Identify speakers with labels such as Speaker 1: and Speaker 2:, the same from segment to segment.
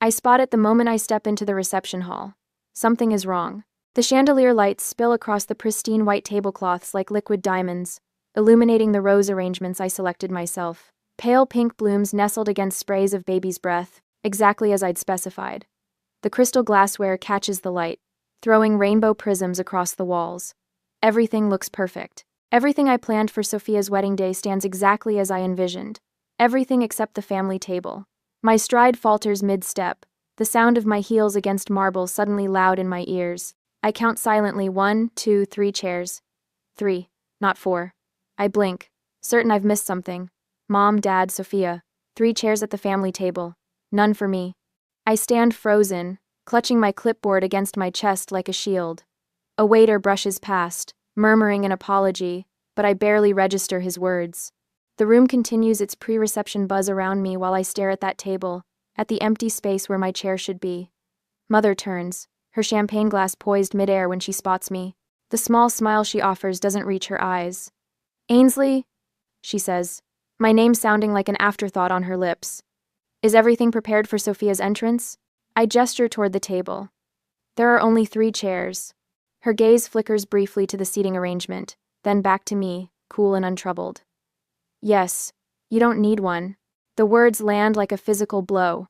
Speaker 1: I spot it the moment I step into the reception hall. Something is wrong. The chandelier lights spill across the pristine white tablecloths like liquid diamonds, illuminating the rose arrangements I selected myself. Pale pink blooms nestled against sprays of baby's breath, exactly as I'd specified. The crystal glassware catches the light, throwing rainbow prisms across the walls. Everything looks perfect. Everything I planned for Sophia's wedding day stands exactly as I envisioned. Everything except the family table. My stride falters mid-step, the sound of my heels against marble suddenly loud in my ears. I count silently 1, 2, 3 chairs. 3, not 4. I blink, certain I've missed something. Mom, Dad, Sophia. 3 chairs at the family table. None for me. I stand frozen, clutching my clipboard against my chest like a shield. A waiter brushes past, murmuring an apology, but I barely register his words. The room continues its pre-reception buzz around me while I stare at that table, at the empty space where my chair should be. Mother turns, her champagne glass poised midair when she spots me. The small smile she offers doesn't reach her eyes. "Ainsley," she says, my name sounding like an afterthought on her lips. "Is everything prepared for Sophia's entrance?" I gesture toward the table. There are only 3 chairs. Her gaze flickers briefly to the seating arrangement, then back to me, cool and untroubled. "Yes, you don't need one." The words land like a physical blow.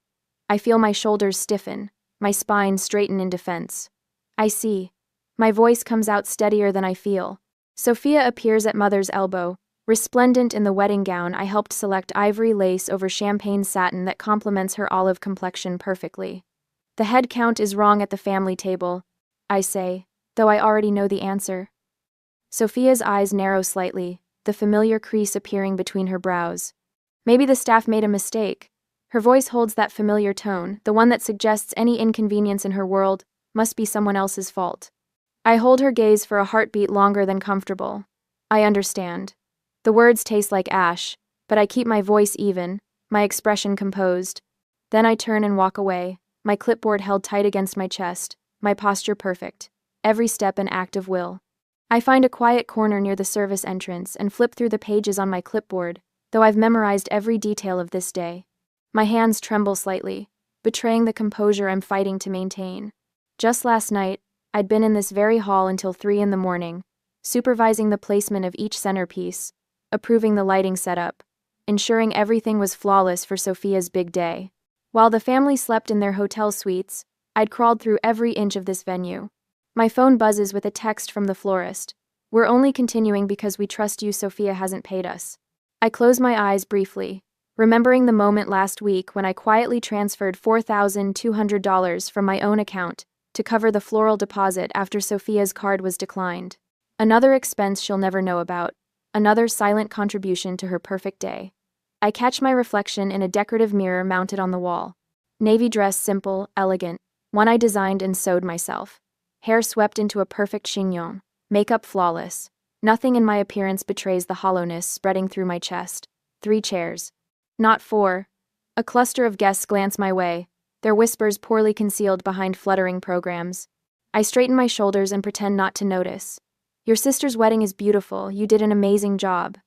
Speaker 1: I feel my shoulders stiffen, my spine straighten in defense. "I see." My voice comes out steadier than I feel. Sophia appears at Mother's elbow, resplendent in the wedding gown I helped select ivory lace over champagne satin that complements her olive complexion perfectly. "The head count is wrong at the family table," I say, though I already know the answer. Sophia's eyes narrow slightly, the familiar crease appearing between her brows. Maybe the staff made a mistake. Her voice holds that familiar tone, the one that suggests any inconvenience in her world must be someone else's fault. I hold her gaze for a heartbeat longer than comfortable. I understand. The words taste like ash, but I keep my voice even, my expression composed. Then I turn and walk away, my clipboard held tight against my chest, my posture perfect, every step an act of will. I find a quiet corner near the service entrance and flip through the pages on my clipboard, though I've memorized every detail of this day. My hands tremble slightly, betraying the composure I'm fighting to maintain. Just last night, I'd been in this very hall until 3 in the morning, supervising the placement of each centerpiece, approving the lighting setup, ensuring everything was flawless for Sophia's big day. While the family slept in their hotel suites, I'd crawled through every inch of this venue. My phone buzzes with a text from the florist. "We're only continuing because we trust you. Sophia hasn't paid us." I close my eyes briefly, remembering the moment last week when I quietly transferred $4,200 from my own account to cover the floral deposit after Sophia's card was declined. Another expense she'll never know about, another silent contribution to her perfect day. I catch my reflection in a decorative mirror mounted on the wall. Navy dress, simple, elegant, one I designed and sewed myself. Hair swept into a perfect chignon, makeup flawless. Nothing in my appearance betrays the hollowness spreading through my chest. 3 chairs. Not 4. A cluster of guests glance my way, their whispers poorly concealed behind fluttering programs. I straighten my shoulders and pretend not to notice. "Your sister's wedding is beautiful. You did an amazing job."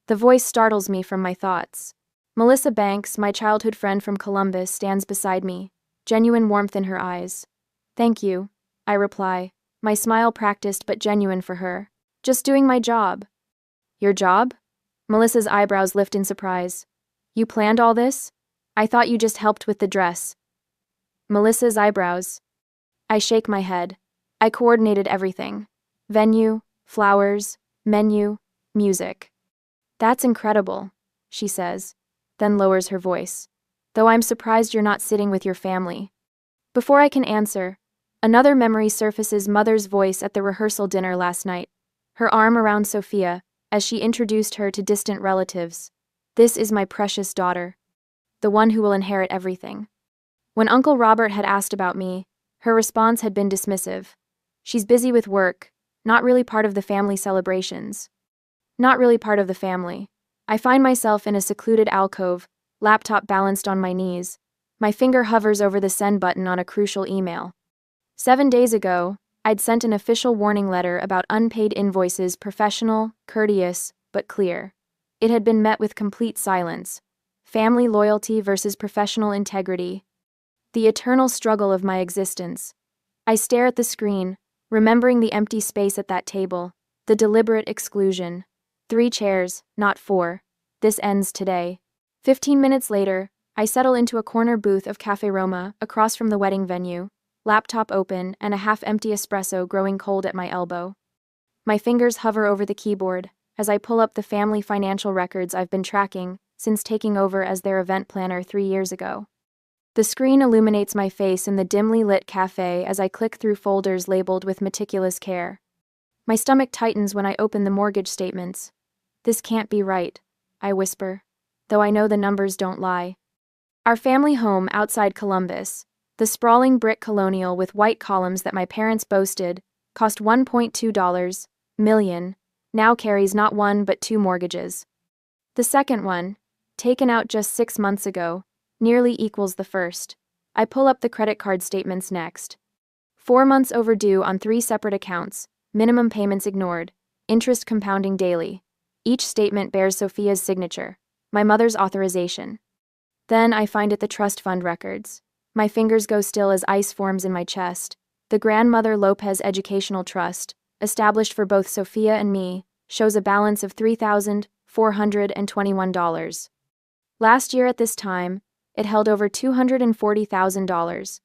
Speaker 1: The voice startles me from my thoughts. Melissa Banks, my childhood friend from Columbus, stands beside me, genuine warmth in her eyes. "Thank you," I reply, my smile practiced but genuine for her. "Just doing my job." "Your job?" Melissa's eyebrows lift in surprise. "You planned all this? I thought you just helped with the dress." Melissa's eyebrows. I shake my head. I coordinated everything. Venue, flowers, menu, music. "That's incredible," she says, then lowers her voice. "Though I'm surprised you're not sitting with your family." Before I can answer, another memory surfaces Mother's voice at the rehearsal dinner last night, her arm around Sophia as she introduced her to distant relatives. "This is my precious daughter, the one who will inherit everything." When Uncle Robert had asked about me, her response had been dismissive. "She's busy with work, not really part of the family celebrations." Not really part of the family. I find myself in a secluded alcove, laptop balanced on my knees. My finger hovers over the send button on a crucial email. 7 days ago, I'd sent an official warning letter about unpaid invoices, professional, courteous, but clear. It had been met with complete silence. Family loyalty versus professional integrity. the eternal struggle of my existence. I stare at the screen, remembering the empty space at that table, the deliberate exclusion. 3 chairs, not 4. This ends today. 15 minutes later, I settle into a corner booth of Cafe Roma, across from the wedding venue, laptop open and a half-empty espresso growing cold at my elbow. My fingers hover over the keyboard as I pull up the family financial records I've been tracking since taking over as their event planner 3 years ago. The screen illuminates my face in the dimly lit cafe as I click through folders labeled with meticulous care. My stomach tightens when I open the mortgage statements. This can't be right, I whisper, though I know the numbers don't lie. Our family home outside Columbus, the sprawling brick colonial with white columns that my parents boasted, cost $1.2 million, now carries not 1 but 2 mortgages. The second one, taken out just 6 months ago, nearly equals the first. I pull up the credit card statements next. 4 months overdue on 3 separate accounts, minimum payments ignored, interest compounding daily. Each statement bears Sophia's signature, my mother's authorization. Then I find it the trust fund records. My fingers go still as ice forms in my chest. The Grandmother Lopez Educational Trust, established for both Sophia and me, shows a balance of $3,421. Last year at this time, it held over $240,000.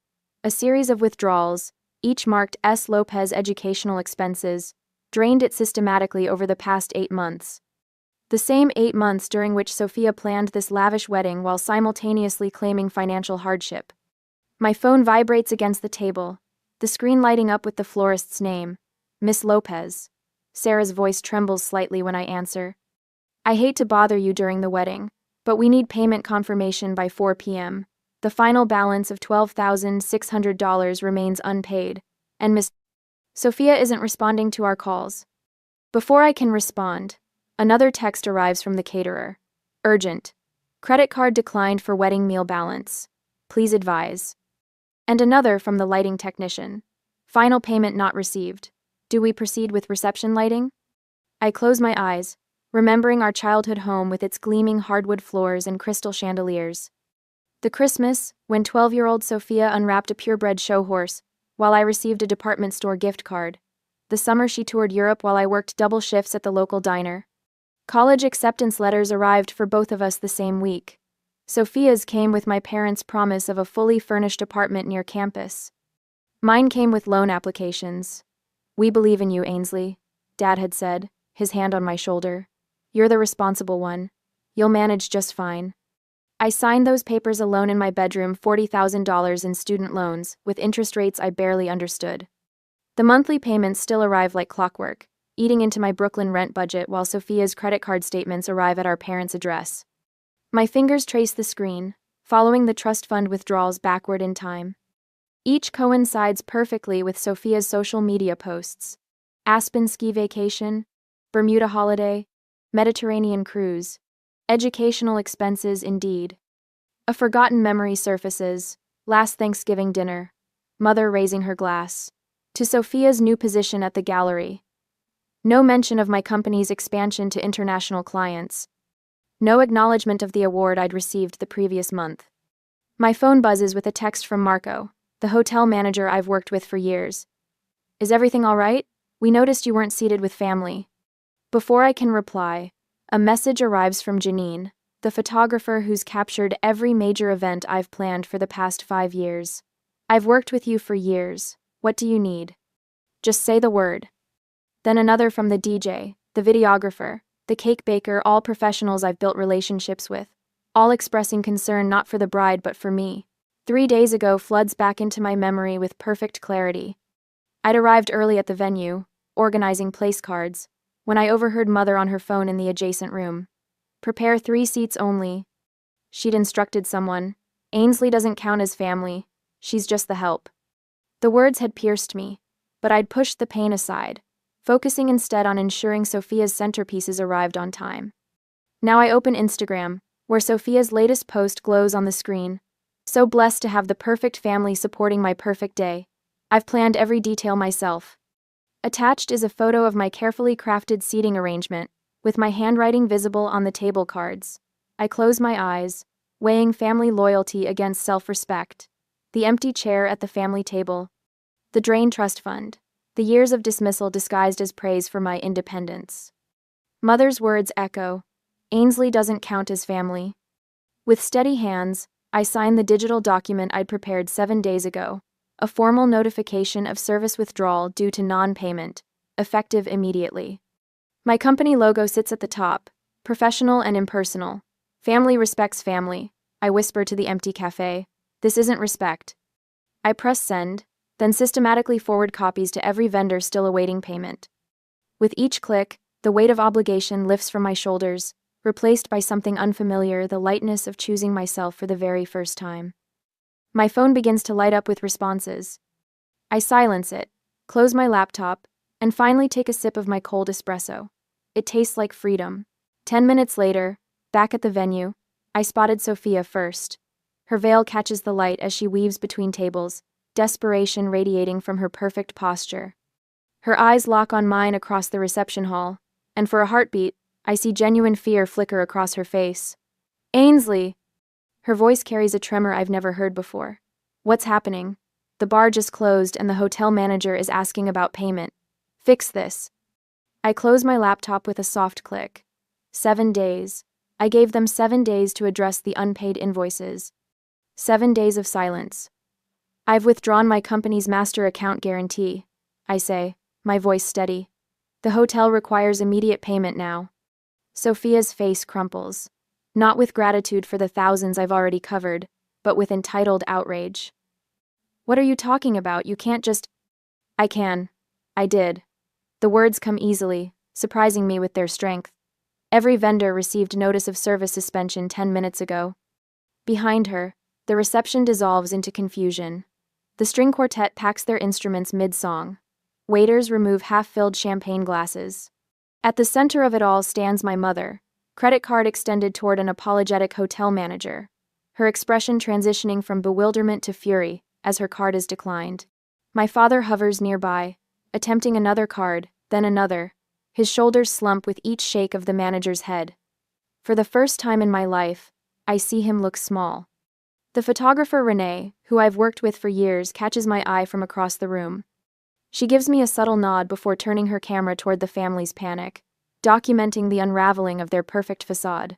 Speaker 1: A series of withdrawals, each marked S. Lopez Educational Expenses, drained it systematically over the past 8 months. The same 8 months during which Sophia planned this lavish wedding while simultaneously claiming financial hardship. My phone vibrates against the table, the screen lighting up with the florist's name, Miss Lopez. Sarah's voice trembles slightly when I answer. I hate to bother you during the wedding, but we need payment confirmation by 4 p.m. The final balance of $12,600 remains unpaid, and Miss Sophia isn't responding to our calls. Before I can respond, another text arrives from the caterer. Urgent. Credit card declined for wedding meal balance. Please advise. And another from the lighting technician. Final payment not received. Do we proceed with reception lighting? I close my eyes, remembering our childhood home with its gleaming hardwood floors and crystal chandeliers. The Christmas, when 12-year-old Sophia unwrapped a purebred show horse, while I received a department store gift card. The summer she toured Europe while I worked double shifts at the local diner. College acceptance letters arrived for both of us the same week. Sophia's came with my parents' promise of a fully furnished apartment near campus. Mine came with loan applications. We believe in you, Ainsley, Dad had said, his hand on my shoulder. You're the responsible one. You'll manage just fine. I signed those papers alone in my bedroom, $40,000 in student loans, with interest rates I barely understood. The monthly payments still arrive like clockwork, eating into my Brooklyn rent budget while Sophia's credit card statements arrive at our parents' address. My fingers trace the screen, following the trust fund withdrawals backward in time. Each coincides perfectly with Sophia's social media posts. Aspen ski vacation, Bermuda holiday, Mediterranean cruise. Educational expenses indeed. A forgotten memory surfaces. Last Thanksgiving dinner. Mother raising her glass. To Sophia's new position at the gallery. No mention of my company's expansion to international clients. No acknowledgement of the award I'd received the previous month. My phone buzzes with a text from Marco, the hotel manager I've worked with for years. Is everything all right? We noticed you weren't seated with family. Before I can reply, a message arrives from Janine, the photographer who's captured every major event I've planned for the past 5 years. I've worked with you for years. What do you need? Just say the word. Then another from the DJ, the videographer, the cake baker, all professionals I've built relationships with, all expressing concern not for the bride but for me. 3 days ago floods back into my memory with perfect clarity. I'd arrived early at the venue, organizing place cards, when I overheard Mother on her phone in the adjacent room. Prepare 3 seats only. She'd instructed someone. Ainsley doesn't count as family. She's just the help. The words had pierced me, but I'd pushed the pain aside, focusing instead on ensuring Sophia's centerpieces arrived on time. Now I open Instagram, where Sophia's latest post glows on the screen. So blessed to have the perfect family supporting my perfect day. I've planned every detail myself. Attached is a photo of my carefully crafted seating arrangement, with my handwriting visible on the table cards. I close my eyes, weighing family loyalty against self-respect. The empty chair at the family table. The drained trust fund. The years of dismissal disguised as praise for my independence. Mother's words echo. Ainsley doesn't count as family. With steady hands, I sign the digital document I'd prepared 7 days ago. A formal notification of service withdrawal due to non-payment, effective immediately. My company logo sits at the top, professional and impersonal. Family respects family, I whisper to the empty cafe. This isn't respect. I press send, then systematically forward copies to every vendor still awaiting payment. With each click, the weight of obligation lifts from my shoulders, replaced by something unfamiliar, the lightness of choosing myself for the very first time. My phone begins to light up with responses. I silence it, close my laptop, and finally take a sip of my cold espresso. It tastes like freedom. 10 minutes later, back at the venue, I spotted Sophia first. Her veil catches the light as she weaves between tables, desperation radiating from her perfect posture. Her eyes lock on mine across the reception hall, and for a heartbeat, I see genuine fear flicker across her face. Ainsley! Her voice carries a tremor I've never heard before. What's happening? The bar just closed and the hotel manager is asking about payment. Fix this. I close my laptop with a soft click. 7 days. I gave them 7 days to address the unpaid invoices. 7 days of silence. I've withdrawn my company's master account guarantee, I say, my voice steady. The hotel requires immediate payment now. Sophia's face crumples. Not with gratitude for the thousands I've already covered, but with entitled outrage. What are you talking about? You can't just... I can. I did. The words come easily, surprising me with their strength. Every vendor received notice of service suspension 10 minutes ago. Behind her, the reception dissolves into confusion. The string quartet packs their instruments mid-song. Waiters remove half-filled champagne glasses. At the center of it all stands my mother, credit card extended toward an apologetic hotel manager, her expression transitioning from bewilderment to fury as her card is declined. My father hovers nearby, attempting another card, then another. His shoulders slump with each shake of the manager's head. For the first time in my life, I see him look small. The photographer Renee, who I've worked with for years, catches my eye from across the room. She gives me a subtle nod before turning her camera toward the family's panic, documenting the unraveling of their perfect facade.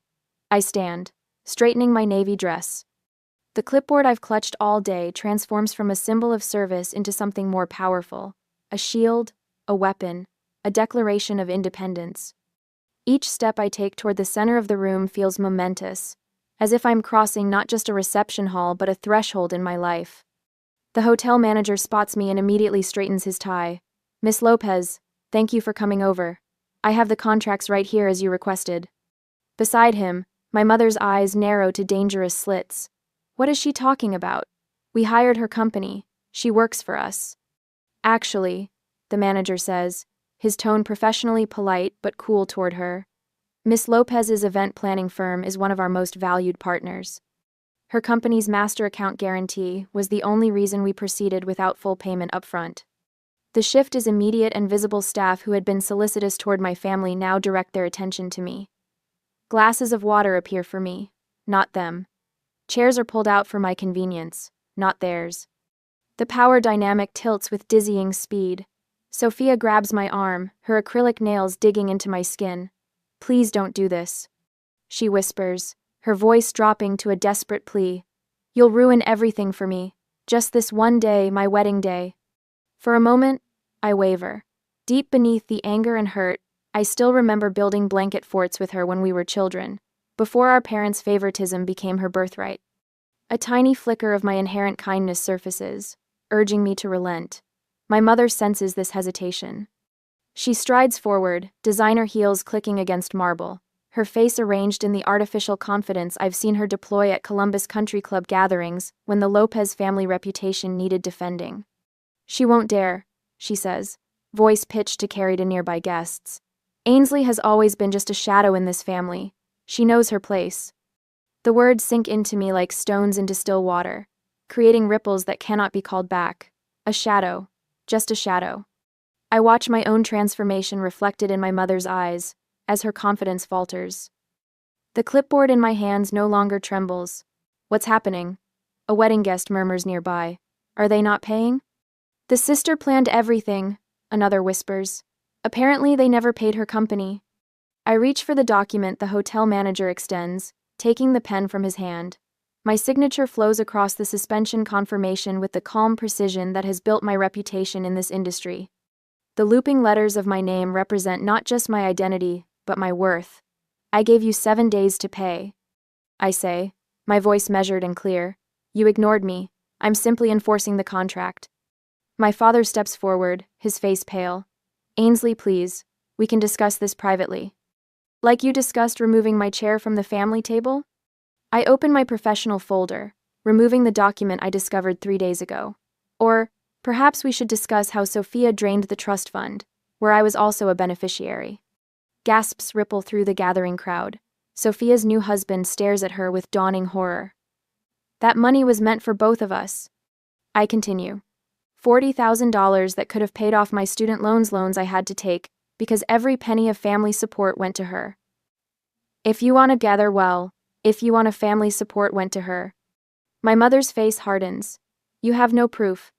Speaker 1: I stand, straightening my navy dress. The clipboard I've clutched all day transforms from a symbol of service into something more powerful, a shield, a weapon, a declaration of independence. Each step I take toward the center of the room feels momentous, as if I'm crossing not just a reception hall but a threshold in my life. The hotel manager spots me and immediately straightens his tie. Miss Lopez, thank you for coming over. I have the contracts right here as you requested. Beside him, my mother's eyes narrow to dangerous slits. What is she talking about? We hired her company. She works for us. Actually, the manager says, his tone professionally polite but cool toward her. Miss Lopez's event planning firm is one of our most valued partners. Her company's master account guarantee was the only reason we proceeded without full payment upfront. The shift is immediate and visible. Staff who had been solicitous toward my family now direct their attention to me. Glasses of water appear for me, not them. Chairs are pulled out for my convenience, not theirs. The power dynamic tilts with dizzying speed. Sophia grabs my arm, her acrylic nails digging into my skin. Please don't do this, she whispers, her voice dropping to a desperate plea. You'll ruin everything for me. Just this one day, my wedding day. For a moment, I waver. Deep beneath the anger and hurt, I still remember building blanket forts with her when we were children, before our parents' favoritism became her birthright. A tiny flicker of my inherent kindness surfaces, urging me to relent. My mother senses this hesitation. She strides forward, designer heels clicking against marble, her face arranged in the artificial confidence I've seen her deploy at Columbus Country Club gatherings when the Lopez family reputation needed defending. She won't dare, she says, voice pitched to carry to nearby guests. Ainsley has always been just a shadow in this family. She knows her place. The words sink into me like stones into still water, creating ripples that cannot be called back. A shadow. Just a shadow. I watch my own transformation reflected in my mother's eyes, as her confidence falters. The clipboard in my hands no longer trembles. What's happening? A wedding guest murmurs nearby. Are they not paying? The sister planned everything, another whispers. Apparently they never paid her company. I reach for the document the hotel manager extends, taking the pen from his hand. My signature flows across the suspension confirmation with the calm precision that has built my reputation in this industry. The looping letters of my name represent not just my identity, but my worth. I gave you 7 days to pay. I say, my voice measured and clear. You ignored me. I'm simply enforcing the contract. My father steps forward, his face pale. Ainsley, please. We can discuss this privately. Like you discussed removing my chair from the family table? I open my professional folder, removing the document I discovered 3 days ago. Or, perhaps we should discuss how Sophia drained the trust fund, where I was also a beneficiary. Gasps ripple through the gathering crowd. Sophia's new husband stares at her with dawning horror. That money was meant for both of us. I continue. $40,000 that could have paid off my student loans I had to take, because every penny of family support went to her. If you want to gather well, if you want a family support went to her. My mother's face hardens. You have no proof.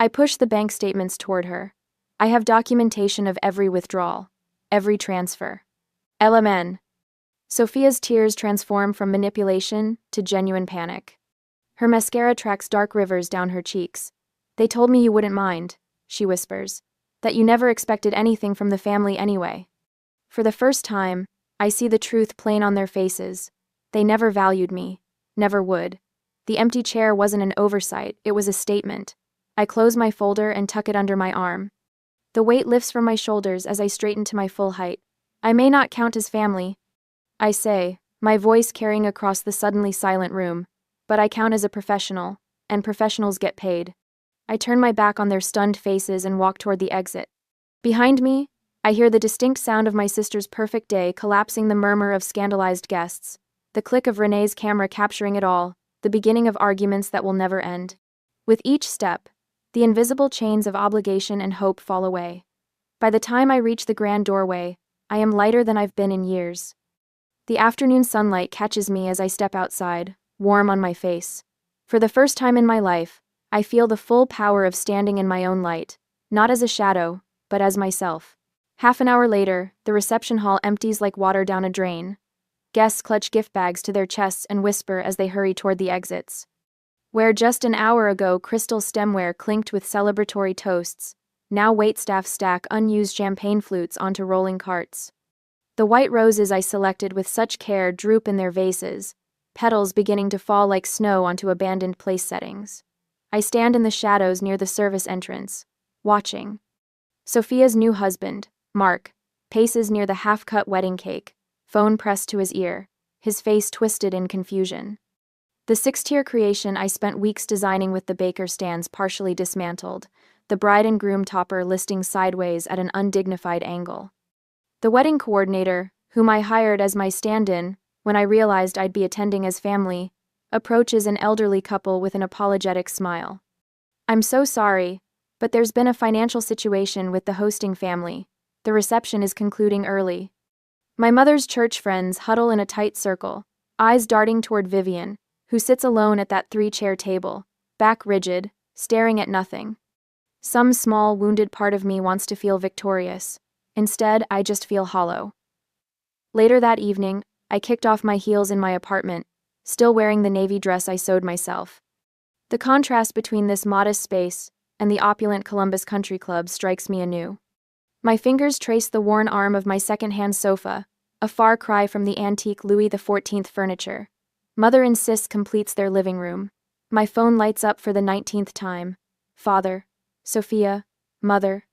Speaker 1: I push the bank statements toward her. I have documentation of every withdrawal, every transfer. LMN. Sophia's tears transform from manipulation to genuine panic. Her mascara tracks dark rivers down her cheeks. They told me you wouldn't mind, she whispers, that you never expected anything from the family anyway. For the first time, I see the truth plain on their faces. They never valued me, never would. The empty chair wasn't an oversight, it was a statement. I close my folder and tuck it under my arm. The weight lifts from my shoulders as I straighten to my full height. I may not count as family, I say, my voice carrying across the suddenly silent room, but I count as a professional, and professionals get paid. I turn my back on their stunned faces and walk toward the exit. Behind me, I hear the distinct sound of my sister's perfect day collapsing, the murmur of scandalized guests, the click of Renee's camera capturing it all, the beginning of arguments that will never end. With each step, the invisible chains of obligation and hope fall away. By the time I reach the grand doorway, I am lighter than I've been in years. The afternoon sunlight catches me as I step outside, warm on my face. For the first time in my life, I feel the full power of standing in my own light, not as a shadow, but as myself. Half an hour later, the reception hall empties like water down a drain. Guests clutch gift bags to their chests and whisper as they hurry toward the exits. Where just an hour ago crystal stemware clinked with celebratory toasts, now waitstaff stack unused champagne flutes onto rolling carts. The white roses I selected with such care droop in their vases, petals beginning to fall like snow onto abandoned place settings. I stand in the shadows near the service entrance, watching. Sophia's new husband, Mark, paces near the half-cut wedding cake, phone pressed to his ear, his face twisted in confusion. The 6-tier creation I spent weeks designing with the baker stands partially dismantled, the bride and groom topper listing sideways at an undignified angle. The wedding coordinator, whom I hired as my stand-in when I realized I'd be attending as family, approaches an elderly couple with an apologetic smile. I'm so sorry, but there's been a financial situation with the hosting family. The reception is concluding early. My mother's church friends huddle in a tight circle, eyes darting toward Vivian, who sits alone at that 3-chair table, back rigid, staring at nothing. Some small, wounded part of me wants to feel victorious. Instead, I just feel hollow. Later that evening, I kicked off my heels in my apartment, still wearing the navy dress I sewed myself. The contrast between this modest space and the opulent Columbus Country Club strikes me anew. My fingers trace the worn arm of my second-hand sofa, a far cry from the antique Louis XIV furniture. Mother insists completes their living room. My phone lights up for the 19th time. Father. Sophia. Mother.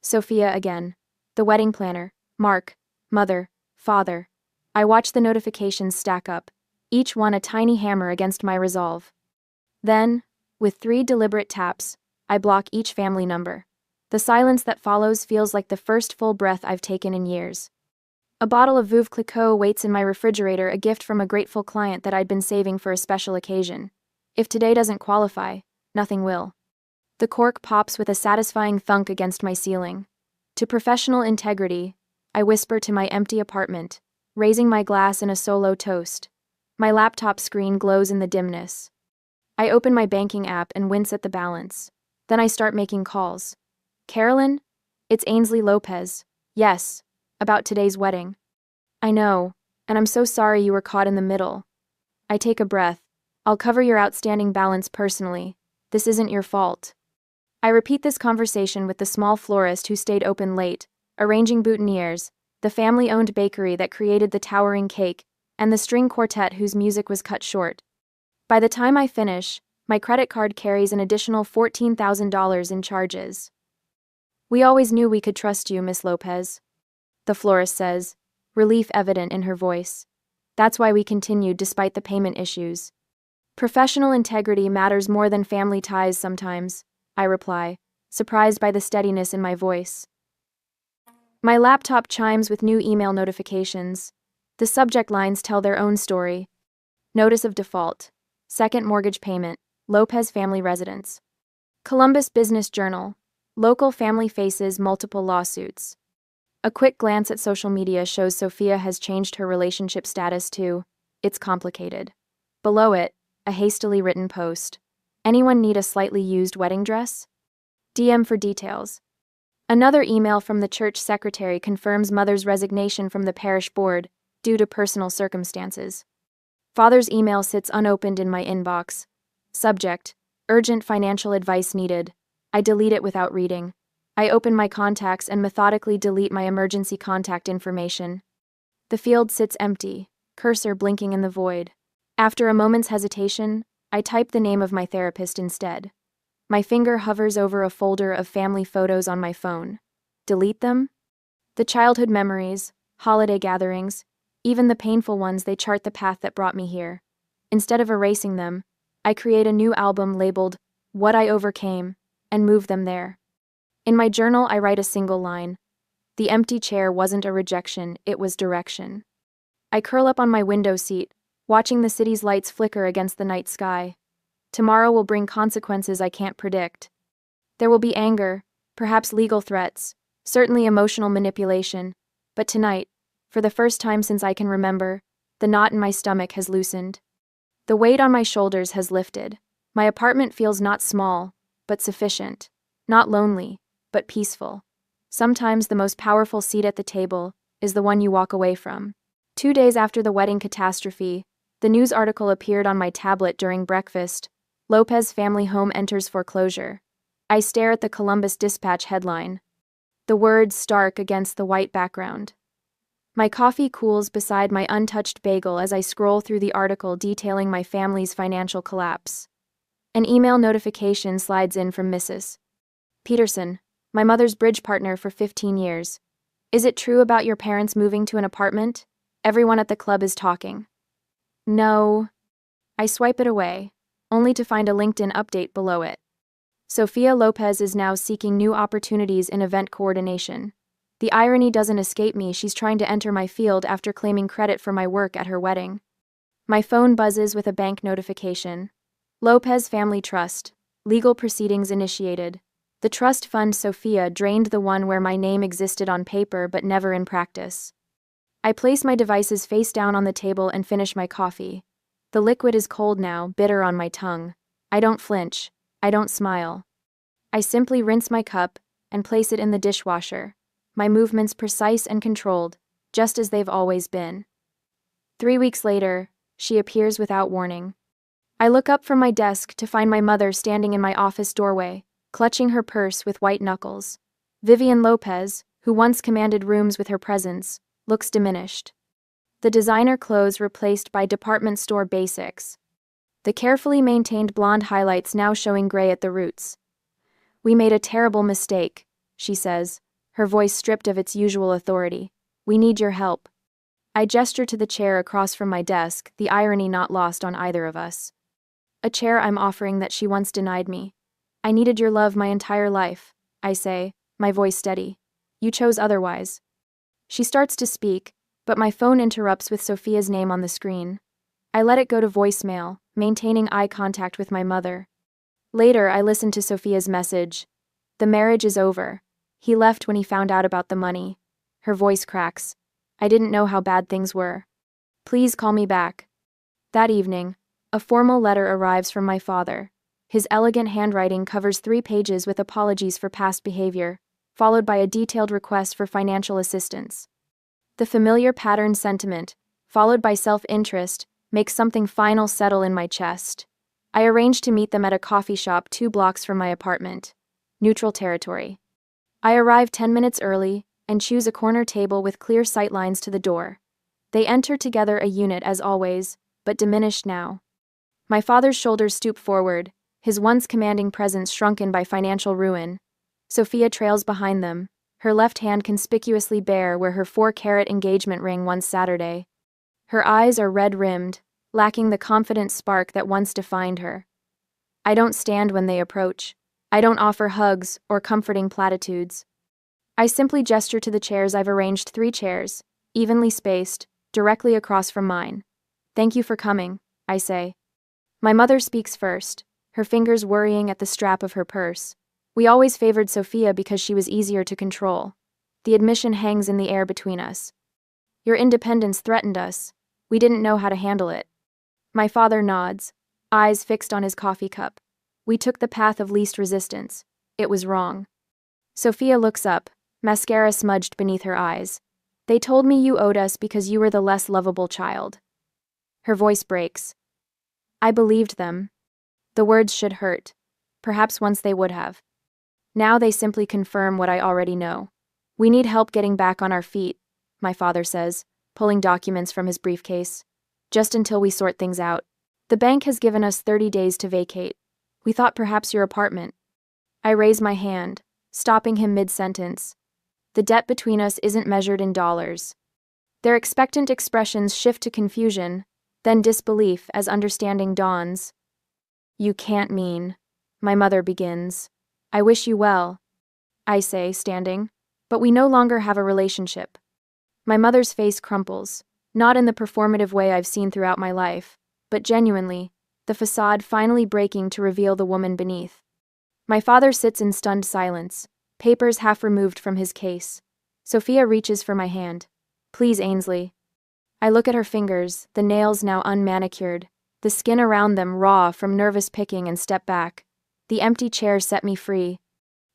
Speaker 1: Sophia again. The wedding planner. Mark. Mother. Father. I watch the notifications stack up, each one a tiny hammer against my resolve. Then, with 3 deliberate taps, I block each family number. The silence that follows feels like the first full breath I've taken in years. A bottle of Veuve Clicquot waits in my refrigerator, a gift from a grateful client that I'd been saving for a special occasion. If today doesn't qualify, nothing will. The cork pops with a satisfying thunk against my ceiling. To professional integrity, I whisper to my empty apartment, raising my glass in a solo toast. My laptop screen glows in the dimness. I open my banking app and wince at the balance. Then I start making calls. Carolyn? It's Ainsley Lopez. Yes. About today's wedding. I know, and I'm so sorry you were caught in the middle. I take a breath. I'll cover your outstanding balance personally. This isn't your fault. I repeat this conversation with the small florist who stayed open late, arranging boutonnieres, the family-owned bakery that created the towering cake, and the string quartet whose music was cut short. By the time I finish, my credit card carries an additional $14,000 in charges. We always knew we could trust you, Miss Lopez, the florist says, relief evident in her voice. That's why we continued despite the payment issues. Professional integrity matters more than family ties sometimes, I reply, surprised by the steadiness in my voice. My laptop chimes with new email notifications. The subject lines tell their own story. Notice of default. Second mortgage payment. Lopez family residence. Columbus Business Journal. Local family faces multiple lawsuits. A quick glance at social media shows Sophia has changed her relationship status to, it's complicated. Below it, a hastily written post. Anyone need a slightly used wedding dress? DM for details. Another email from the church secretary confirms mother's resignation from the parish board due to personal circumstances. Father's email sits unopened in my inbox. Subject: urgent financial advice needed. I delete it without reading. I open my contacts and methodically delete my emergency contact information. The field sits empty, cursor blinking in the void. After a moment's hesitation, I type the name of my therapist instead. My finger hovers over a folder of family photos on my phone. Delete them? The childhood memories, holiday gatherings, even the painful ones, they chart the path that brought me here. Instead of erasing them, I create a new album labeled What I Overcame and move them there. In my journal, I write a single line. The empty chair wasn't a rejection, it was direction. I curl up on my window seat, watching the city's lights flicker against the night sky. Tomorrow will bring consequences I can't predict. There will be anger, perhaps legal threats, certainly emotional manipulation, but tonight, for the first time since I can remember, the knot in my stomach has loosened. The weight on my shoulders has lifted. My apartment feels not small, but sufficient. Not lonely, but peaceful. Sometimes the most powerful seat at the table is the one you walk away from. 2 days after the wedding catastrophe, the news article appeared on my tablet during breakfast. Lopez family home enters foreclosure. I stare at the Columbus Dispatch headline. The words stark against the white background. My coffee cools beside my untouched bagel as I scroll through the article detailing my family's financial collapse. An email notification slides in from Mrs. Peterson, my mother's bridge partner for 15 years. Is it true about your parents moving to an apartment? Everyone at the club is talking. No. I swipe it away, only to find a LinkedIn update below it. Sophia Lopez is now seeking new opportunities in event coordination. The irony doesn't escape me, she's trying to enter my field after claiming credit for my work at her wedding. My phone buzzes with a bank notification. Lopez Family Trust. Legal proceedings initiated. The trust fund Sophia drained the one where my name existed on paper but never in practice. I place my devices face down on the table and finish my coffee. The liquid is cold now, bitter on my tongue. I don't flinch. I don't smile. I simply rinse my cup and place it in the dishwasher. My movements precise and controlled, just as they've always been. 3 weeks later, she appears without warning. I look up from my desk to find my mother standing in my office doorway, clutching her purse with white knuckles. Vivian Lopez, who once commanded rooms with her presence, looks diminished. The designer clothes replaced by department store basics. The carefully maintained blonde highlights now showing gray at the roots. We made a terrible mistake, she says, her voice stripped of its usual authority. We need your help. I gesture to the chair across from my desk, the irony not lost on either of us. A chair I'm offering that she once denied me. I needed your love my entire life, I say, my voice steady. You chose otherwise. She starts to speak, but my phone interrupts with Sophia's name on the screen. I let it go to voicemail, maintaining eye contact with my mother. Later, I listen to Sophia's message. The marriage is over. He left when he found out about the money. Her voice cracks. I didn't know how bad things were. Please call me back. That evening, A formal letter arrives from my father. His elegant handwriting covers 3 pages with apologies for past behavior, followed by a detailed request for financial assistance. The familiar patterned sentiment, followed by self-interest, makes something final settle in my chest. I arrange to meet them at a coffee shop 2 blocks from my apartment. Neutral territory. I arrive 10 minutes early and choose a corner table with clear sightlines to the door. They enter together a unit as always, but diminished now. My father's shoulders stoop forward, his once commanding presence shrunken by financial ruin. Sophia trails behind them, her left hand conspicuously bare where her 4-carat engagement ring once Saturday. Her eyes are red-rimmed, lacking the confident spark that once defined her. I don't stand when they approach. I don't offer hugs or comforting platitudes. I simply gesture to the chairs. I've arranged 3 chairs, evenly spaced, directly across from mine. "Thank you for coming," I say. My mother speaks first, her fingers worrying at the strap of her purse. We always favored Sophia because she was easier to control. The admission hangs in the air between us. Your independence threatened us. We didn't know how to handle it. My father nods, eyes fixed on his coffee cup. We took the path of least resistance. It was wrong. Sophia looks up, mascara smudged beneath her eyes. "They told me you owed us because you were the less lovable child." Her voice breaks. I believed them. The words should hurt. Perhaps once they would have. Now they simply confirm what I already know. "We need help getting back on our feet," my father says, pulling documents from his briefcase. "Just until we sort things out. The bank has given us 30 days to vacate. We thought perhaps your apartment." I raise my hand, stopping him mid-sentence. The debt between us isn't measured in dollars. Their expectant expressions shift to confusion, then disbelief as understanding dawns. "You can't mean," my mother begins. "I wish you well," I say, standing, "but we no longer have a relationship." My mother's face crumples, not in the performative way I've seen throughout my life, but genuinely, the facade finally breaking to reveal the woman beneath. My father sits in stunned silence, papers half removed from his case. Sophia reaches for my hand. "Please, Ainsley." I look at her fingers, the nails now unmanicured, the skin around them raw from nervous picking, and step back. "The empty chair set me free,"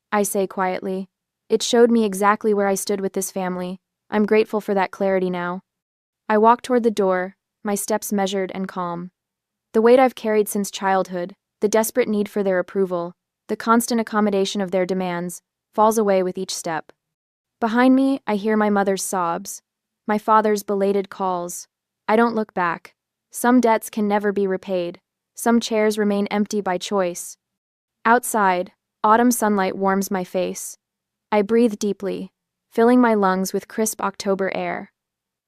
Speaker 1: I say quietly. "It showed me exactly where I stood with this family. I'm grateful for that clarity now." I walk toward the door, my steps measured and calm. The weight I've carried since childhood, the desperate need for their approval, the constant accommodation of their demands, falls away with each step. Behind me, I hear my mother's sobs, my father's belated calls. I don't look back. Some debts can never be repaid. Some chairs remain empty by choice. Outside, autumn sunlight warms my face. I breathe deeply, filling my lungs with crisp October air.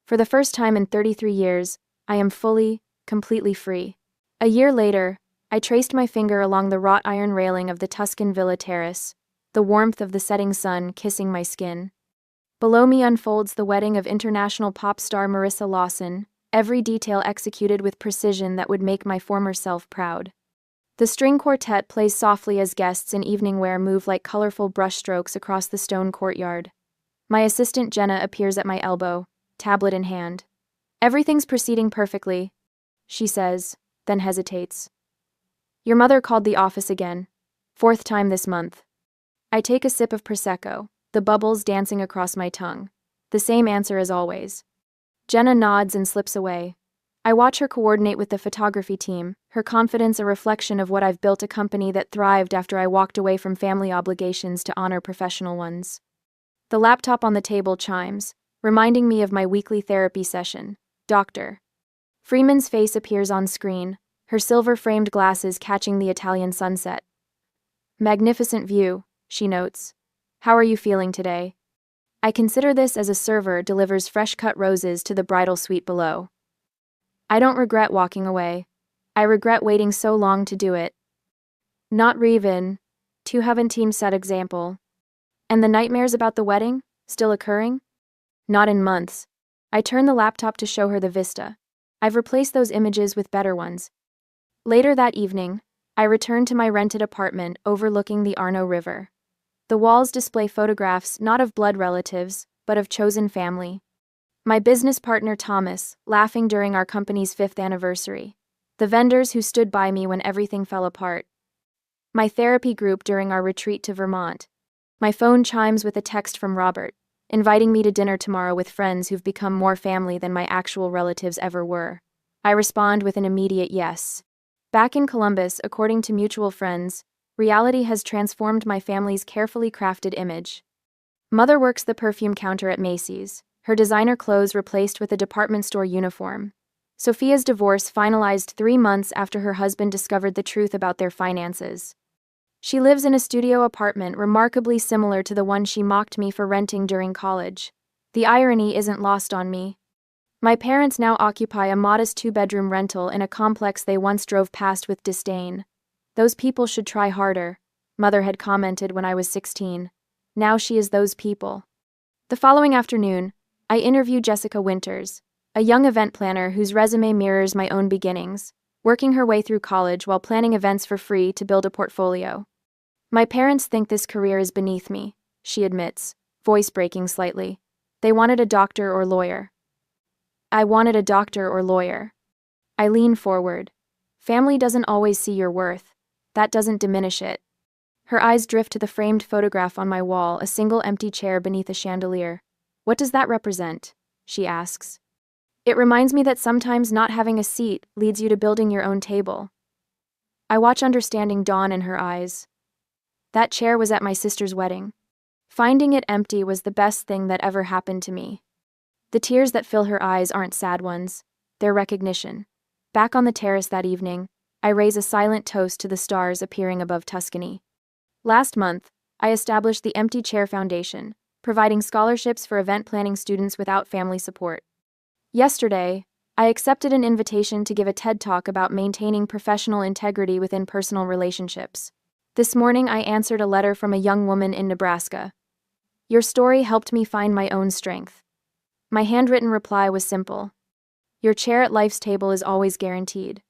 Speaker 1: For the first time in 33 years, I am fully, completely free. A year later, I traced my finger along the wrought iron railing of the Tuscan villa terrace, the warmth of the setting sun kissing my skin. Below me unfolds the wedding of international pop star Marissa Lawson, every detail executed with precision that would make my former self proud. The string quartet plays softly as guests in evening wear move like colorful brushstrokes across the stone courtyard. My assistant Jenna appears at my elbow, tablet in hand. "Everything's proceeding perfectly," she says, then hesitates. "Your mother called the office again. 4th time this month." I take a sip of Prosecco, the bubbles dancing across my tongue. The same answer as always. Jenna nods and slips away. I watch her coordinate with the photography team, her confidence a reflection of what I've built, a company that thrived after I walked away from family obligations to honor professional ones. The laptop on the table chimes, reminding me of my weekly therapy session. Dr. Freeman's face appears on screen, her silver-framed glasses catching the Italian sunset. "Magnificent view," she notes. "How are you feeling today?" I consider this as a server delivers fresh-cut roses to the bridal suite below. I don't regret walking away. I regret waiting so long to do it. Not even to have a team set example. And the nightmares about the wedding, still occurring? Not in months. I turn the laptop to show her the vista. I've replaced those images with better ones. Later that evening, I return to my rented apartment overlooking the Arno River. The walls display photographs not of blood relatives, but of chosen family. My business partner Thomas, laughing during our company's 5th anniversary. The vendors who stood by me when everything fell apart. My therapy group during our retreat to Vermont. My phone chimes with a text from Robert, inviting me to dinner tomorrow with friends who've become more family than my actual relatives ever were. I respond with an immediate yes. Back in Columbus, according to mutual friends, reality has transformed my family's carefully crafted image. Mother works the perfume counter at Macy's, her designer clothes replaced with a department store uniform. Sophia's divorce finalized 3 months after her husband discovered the truth about their finances. She lives in a studio apartment remarkably similar to the one she mocked me for renting during college. The irony isn't lost on me. My parents now occupy a modest 2-bedroom rental in a complex they once drove past with disdain. Those people should try harder, Mother had commented when I was 16. Now she is those people. The following afternoon, I interview Jessica Winters, a young event planner whose resume mirrors my own beginnings, working her way through college while planning events for free to build a portfolio. My parents think this career is beneath me, she admits, voice breaking slightly. They wanted a doctor or lawyer. I wanted a doctor or lawyer. I lean forward. Family doesn't always see your worth. That doesn't diminish it. Her eyes drift to the framed photograph on my wall, a single empty chair beneath a chandelier. What does that represent? She asks. It reminds me that sometimes not having a seat leads you to building your own table. I watch understanding dawn in her eyes. That chair was at my sister's wedding. Finding it empty was the best thing that ever happened to me. The tears that fill her eyes aren't sad ones. They're recognition. Back on the terrace that evening, I raise a silent toast to the stars appearing above Tuscany. Last month, I established the Empty Chair Foundation, providing scholarships for event planning students without family support. Yesterday, I accepted an invitation to give a TED Talk about maintaining professional integrity within personal relationships. This morning, I answered a letter from a young woman in Nebraska. Your story helped me find my own strength. My handwritten reply was simple. Your chair at life's table is always guaranteed.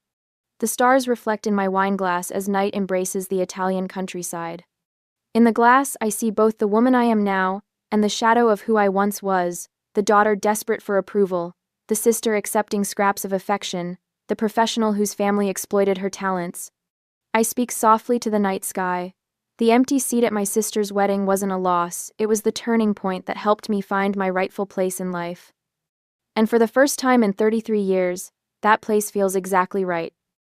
Speaker 1: The stars reflect in my wine glass as night embraces the Italian countryside. In the glass, I see both the woman I am now and the shadow of who I once was, the daughter desperate for approval, the sister accepting scraps of affection, the professional whose family exploited her talents. I speak softly to the night sky. The empty seat at my sister's wedding wasn't a loss, it was the turning point that helped me find my rightful place in life. And for the first time in 33 years, that place feels exactly right.